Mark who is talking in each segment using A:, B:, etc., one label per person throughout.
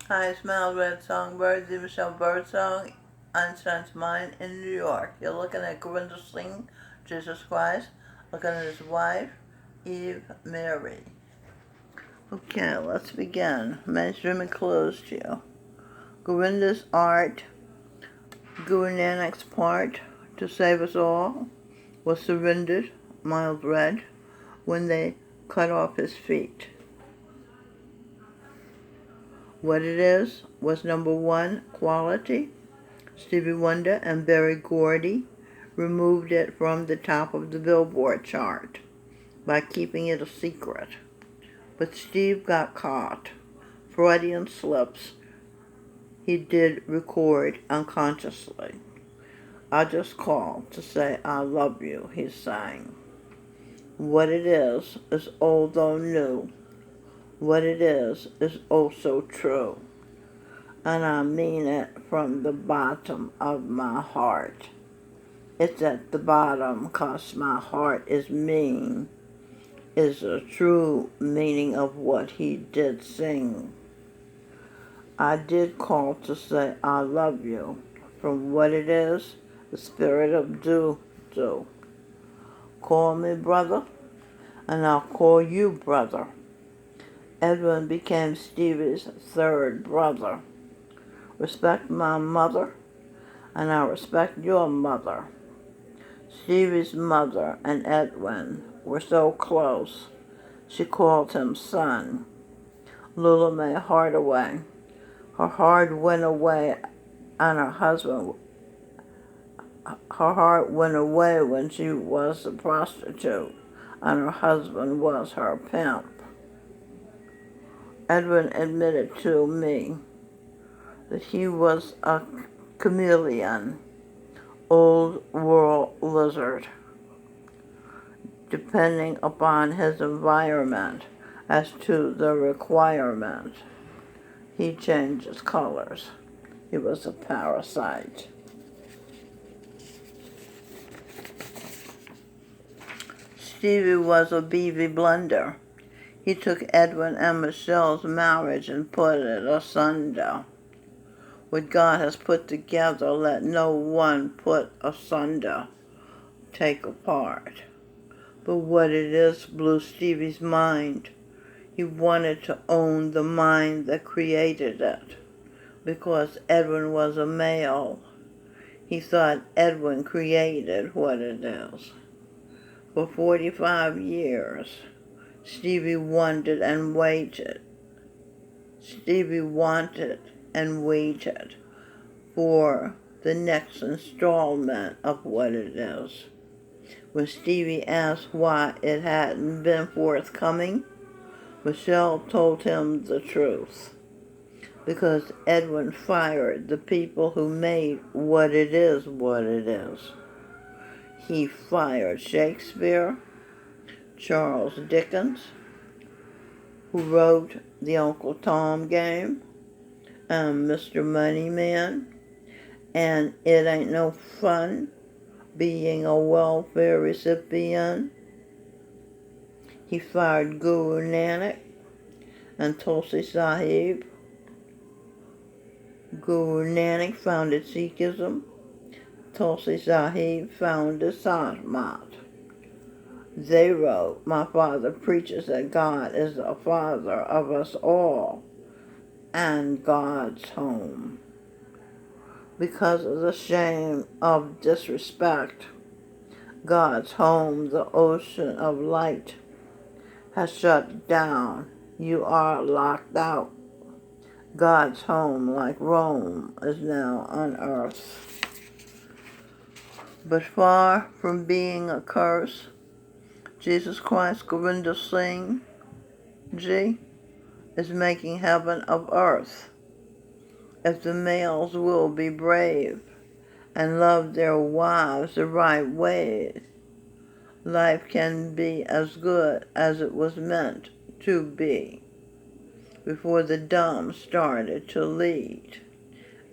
A: Hi, it's Mal Red Songbird, the Michelle Birdsong, Einstein's Mind in New York. You're looking at Gurinder Singh, Jesus Christ, looking at his wife, Eve Mary. Okay, let's begin. Mainstream and close to you. Gurinder's art, Guru Nanak's part to save us all, was surrendered, Miles read, when they cut off his feet. What it is was number one, quality. Stevie Wonder and Berry Gordy removed it from the top of the Billboard chart by keeping it a secret. But Steve got caught. Freudian slips. He did record unconsciously. I just called to say I love you, he sang. What it is old though new. What it is oh so true. And I mean it from the bottom of my heart. It's at the bottom 'cause my heart is mean, is the true meaning of what he did sing. I did call to say I love you, from what it is, the spirit of do. Call me brother, and I'll call you brother. Edwin became Stevie's third brother. Respect my mother, and I respect your mother. Stevie's mother and Edwin were so close, she called him son. Lula Mae Hardaway. Her heart went away and her heart went away when she was a prostitute and her husband was her pimp. Edwin admitted to me that he was a chameleon, old world lizard, depending upon his environment as to the requirement. He changes colors. He was a parasite. Stevie was a BV blunder. He took Edwin and Michelle's marriage and put it asunder. What God has put together, let no one put asunder, take apart. But what it is blew Stevie's mind. He wanted to own the mind that created it. Because Edwin was a male, he thought Edwin created what it is. For 45 years, Stevie wondered and waited. Stevie wanted and waited for the next installment of what it is. When Stevie asked why it hadn't been forthcoming, Michelle told him the truth. Because Edwin fired the people who made what it is what it is. He fired Shakespeare, Charles Dickens, who wrote the Uncle Tom game, and Mr. Moneyman, and It Ain't No Fun Being a Welfare Recipient. He fired Guru Nanak and Tulsi Sahib. Guru Nanak founded Sikhism. Tulsi Sahib founded Sarmat. They wrote, my father preaches that God is the father of us all and God's home. Because of the shame of disrespect, God's home, the ocean of light, has shut down. You are locked out. God's home, like Rome, is now on earth. But far from being a curse, Jesus Christ, Gurinder Singh Ji, is making heaven of earth. If the males will be brave and love their wives the right way, life can be as good as it was meant to be before the dumb started to lead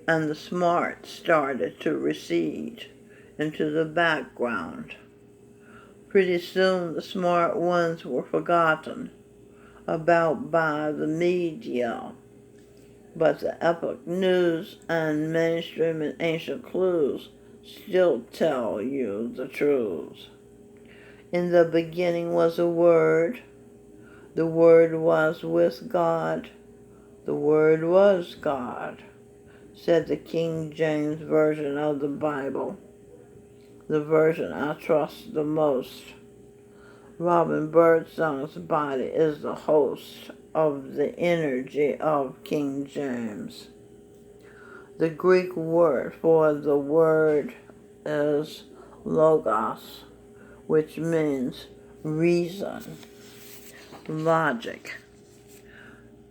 A: and the smart started to recede into the background. Pretty soon the smart ones were forgotten about by the media. but the epoch news and mainstream and ancient clues still tell you the truths. In the beginning was a Word. The Word was with God. The Word was God, said the King James Version of the Bible, the version I trust the most. Robin Birdsong's body is the host of the energy of King James. The Greek word for the word is logos, which means reason, logic.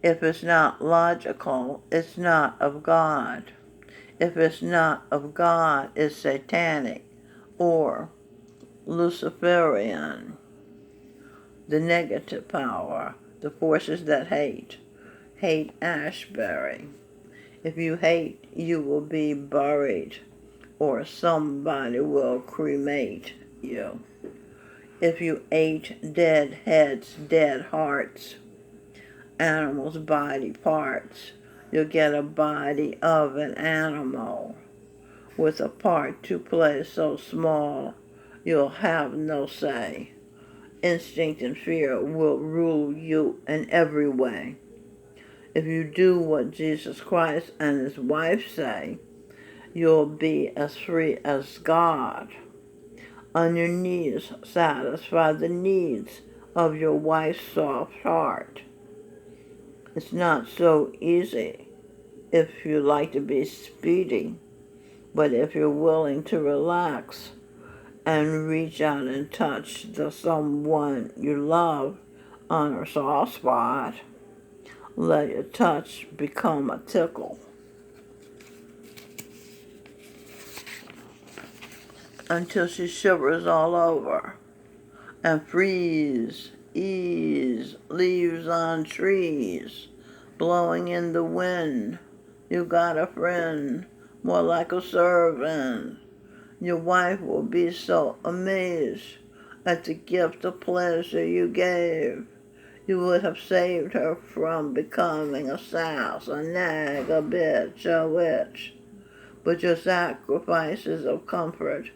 A: If it's not logical, it's not of God. If it's not of God, it's satanic or Luciferian. The negative power, the forces that hate Ashbury. If you hate, you will be buried, or somebody will cremate you. If you ate dead heads, dead hearts, animals' body parts, you'll get a body of an animal with a part to play so small you'll have no say. Instinct and fear will rule you in every way. If you do what Jesus Christ and his wife say, you'll be as free as God. On your knees, satisfy the needs of your wife's soft heart. It's not so easy if you like to be speedy, but if you're willing to relax and reach out and touch the someone you love on her soft spot, let your touch become a tickle until she shivers all over and freeze, ease, leaves on trees, blowing in the wind. You got a friend, more like a servant. Your wife will be so amazed at the gift of pleasure you gave. You would have saved her from becoming a souse, a nag, a bitch, a witch. But your sacrifices of comfort,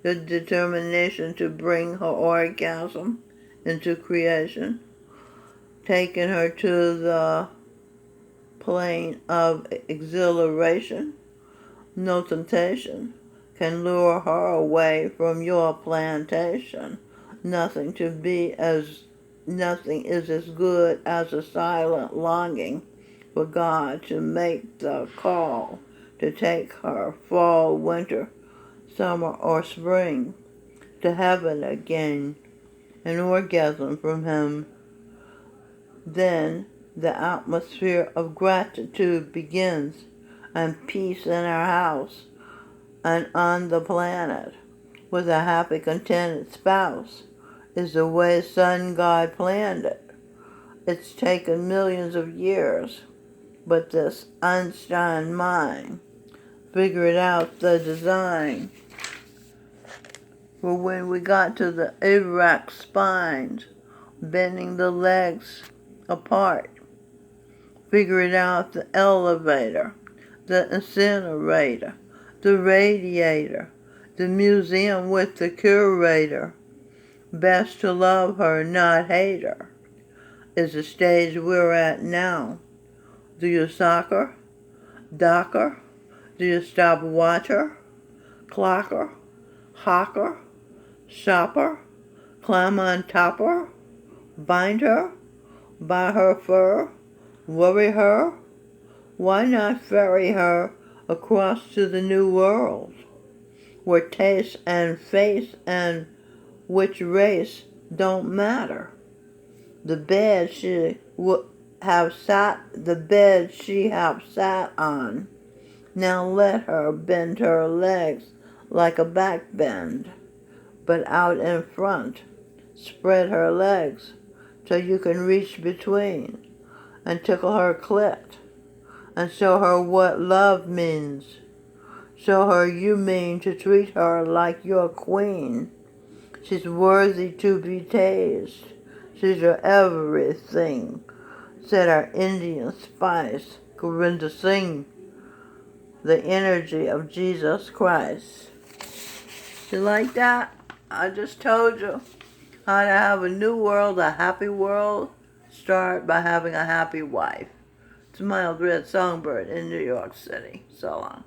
A: your determination to bring her orgasm into creation, taking her to the plane of exhilaration, no temptation can lure her away from your plantation. Nothing is as good as a silent longing for God to make the call to take her fall, winter, summer, or spring to heaven again, an orgasm from him. Then the atmosphere of gratitude begins, and peace in our house and on the planet with a happy, contented spouse is the way Sun God planned it. It's taken millions of years, but this Einstein mind figured out the design for when we got to the erect spines, bending the legs apart, figured out the elevator, the incinerator, the radiator, the museum with the curator. Best to love her, not hate her, is the stage we're at now. Do you sock her? Dock her? Do you stop watch her? Clock her? Hawk her? Shop her? Climb on top her? Bind her? Buy her fur? Worry her? Why not ferry her across to the new world, where taste and face and which race don't matter? The bed she have sat on. Now let her bend her legs like a back bend, but out in front. Spread her legs so you can reach between and tickle her clit and show her what love means. Show her you mean to treat her like your queen. She's worthy to be tased. She's your everything, said our Indian spice Corinda sing the energy of Jesus Christ. You like that? I just told you how to have a new world, a happy world. Start by having a happy wife. It's Mild Red Songbird in New York City. So long.